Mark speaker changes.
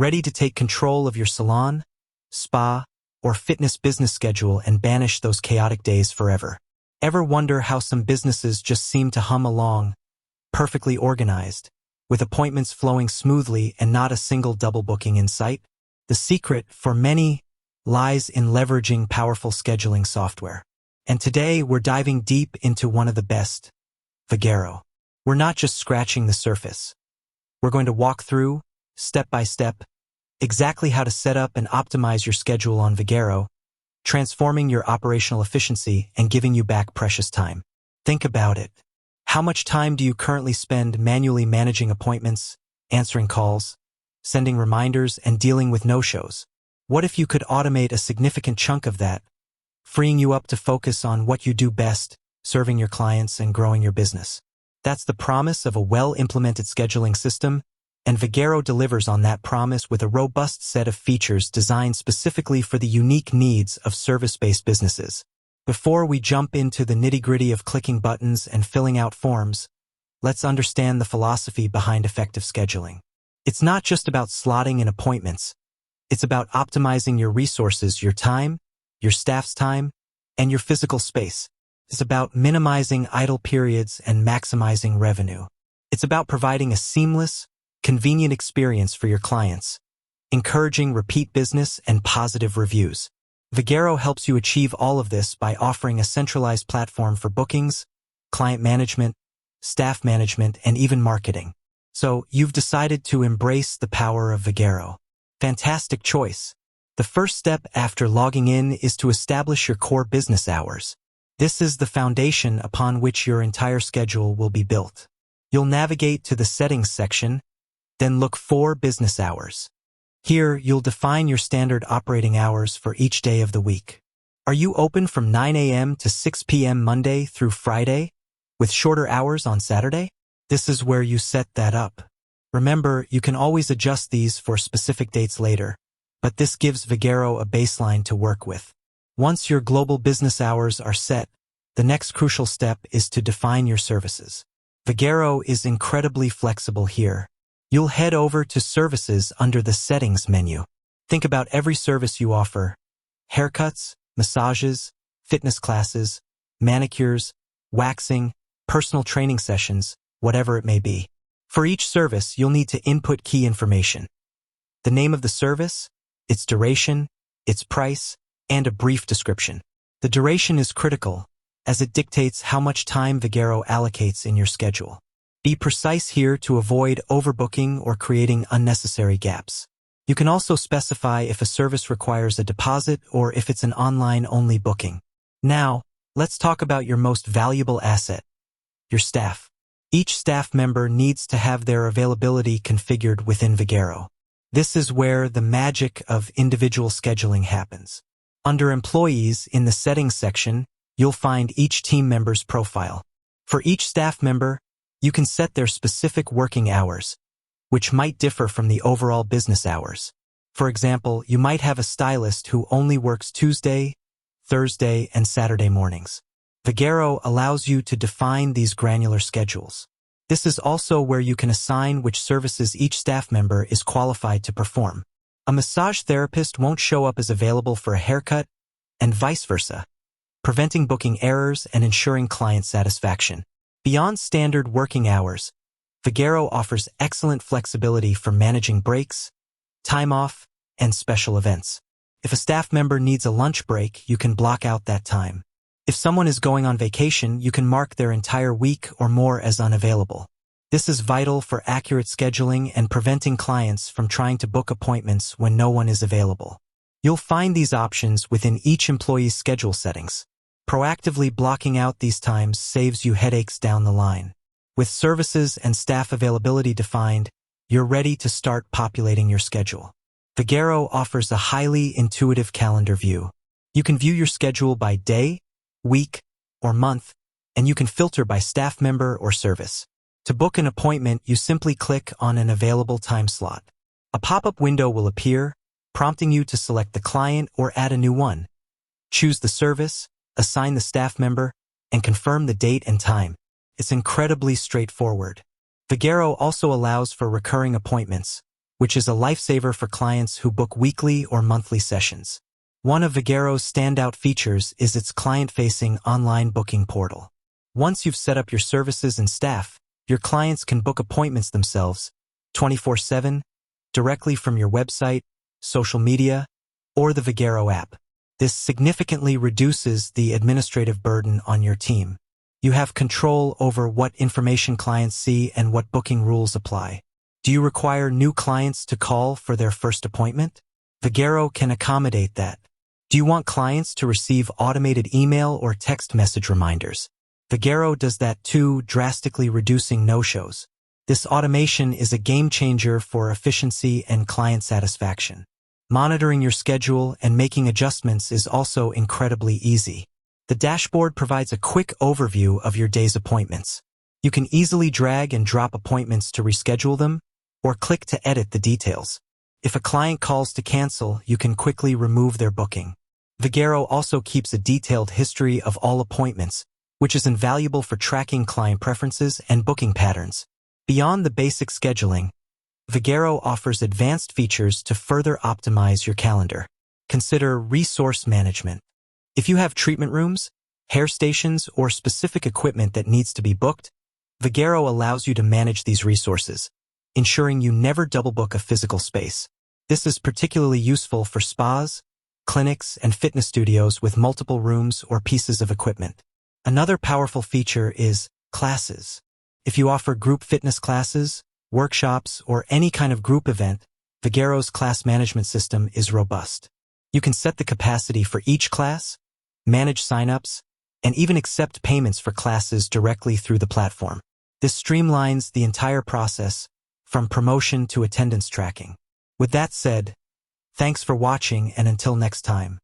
Speaker 1: Ready to take control of your salon, spa, or fitness business schedule and banish those chaotic days forever? Ever wonder how some businesses just seem to hum along, perfectly organized, with appointments flowing smoothly and not a single double booking in sight? The secret, for many, lies in leveraging powerful scheduling software. And today, we're diving deep into one of the best, Vagaro. We're not just scratching the surface. We're going to walk through, step by step, exactly how to set up and optimize your schedule on Vagaro, transforming your operational efficiency and giving you back precious time. Think about it. How much time do you currently spend manually managing appointments, answering calls, sending reminders, and dealing with no-shows? What if you could automate a significant chunk of that, freeing you up to focus on what you do best, serving your clients and growing your business? That's the promise of a well-implemented scheduling system, and Vagaro delivers on that promise with a robust set of features designed specifically for the unique needs of service-based businesses. Before we jump into the nitty-gritty of clicking buttons and filling out forms, let's understand the philosophy behind effective scheduling. It's not just about slotting in appointments. It's about optimizing your resources, your time, your staff's time, and your physical space. It's about minimizing idle periods and maximizing revenue. It's about providing a seamless, convenient experience for your clients, encouraging repeat business and positive reviews. Vagaro helps you achieve all of this by offering a centralized platform for bookings, client management, staff management, and even marketing. So, you've decided to embrace the power of Vagaro. Fantastic choice. The first step after logging in is to establish your core business hours. This is the foundation upon which your entire schedule will be built. You'll navigate to the Settings section, then look for Business Hours. Here, you'll define your standard operating hours for each day of the week. Are you open from 9 a.m. to 6 p.m. Monday through Friday, with shorter hours on Saturday? This is where you set that up. Remember, you can always adjust these for specific dates later, but this gives Vagaro a baseline to work with. Once your global business hours are set, the next crucial step is to define your services. Vagaro is incredibly flexible here. You'll head over to Services under the Settings menu. Think about every service you offer: haircuts, massages, fitness classes, manicures, waxing, personal training sessions, whatever it may be. For each service, you'll need to input key information: the name of the service, its duration, its price, and a brief description. The duration is critical, as it dictates how much time Vagaro allocates in your schedule. Be precise here to avoid overbooking or creating unnecessary gaps. You can also specify if a service requires a deposit or if it's an online-only booking. Now, let's talk about your most valuable asset: your staff. Each staff member needs to have their availability configured within Vagaro. This is where the magic of individual scheduling happens. Under Employees in the Settings section, you'll find each team member's profile. For each staff member, you can set their specific working hours, which might differ from the overall business hours. For example, you might have a stylist who only works Tuesday, Thursday, and Saturday mornings. Vagaro allows you to define these granular schedules. This is also where you can assign which services each staff member is qualified to perform. A massage therapist won't show up as available for a haircut, and vice versa, preventing booking errors and ensuring client satisfaction. Beyond standard working hours, Vagaro offers excellent flexibility for managing breaks, time off, and special events. If a staff member needs a lunch break, you can block out that time. If someone is going on vacation, you can mark their entire week or more as unavailable. This is vital for accurate scheduling and preventing clients from trying to book appointments when no one is available. You'll find these options within each employee's schedule settings. Proactively blocking out these times saves you headaches down the line. With services and staff availability defined, you're ready to start populating your schedule. Vagaro offers a highly intuitive calendar view. You can view your schedule by day, week, or month, and you can filter by staff member or service. To book an appointment, you simply click on an available time slot. A pop-up window will appear, prompting you to select the client or add a new one. Choose the service, assign the staff member, and confirm the date and time. It's incredibly straightforward. Vagaro also allows for recurring appointments, which is a lifesaver for clients who book weekly or monthly sessions. One of Vagaro's standout features is its client-facing online booking portal. Once you've set up your services and staff, your clients can book appointments themselves, 24/7, directly from your website, social media, or the Vagaro app. This significantly reduces the administrative burden on your team. You have control over what information clients see and what booking rules apply. Do you require new clients to call for their first appointment? Vagaro can accommodate that. Do you want clients to receive automated email or text message reminders? Vagaro does that too, drastically reducing no-shows. This automation is a game changer for efficiency and client satisfaction. Monitoring your schedule and making adjustments is also incredibly easy. The dashboard provides a quick overview of your day's appointments. You can easily drag and drop appointments to reschedule them, or click to edit the details. If a client calls to cancel, you can quickly remove their booking. Vagaro also keeps a detailed history of all appointments, which is invaluable for tracking client preferences and booking patterns. Beyond the basic scheduling, Vagaro offers advanced features to further optimize your calendar. Consider resource management. If you have treatment rooms, hair stations, or specific equipment that needs to be booked, Vagaro allows you to manage these resources, ensuring you never double book a physical space. This is particularly useful for spas, clinics, and fitness studios with multiple rooms or pieces of equipment. Another powerful feature is classes. If you offer group fitness classes, workshops, or any kind of group event, Vagaro's class management system is robust. You can set the capacity for each class, manage signups, and even accept payments for classes directly through the platform. This streamlines the entire process, from promotion to attendance tracking. With that said, thanks for watching, and until next time.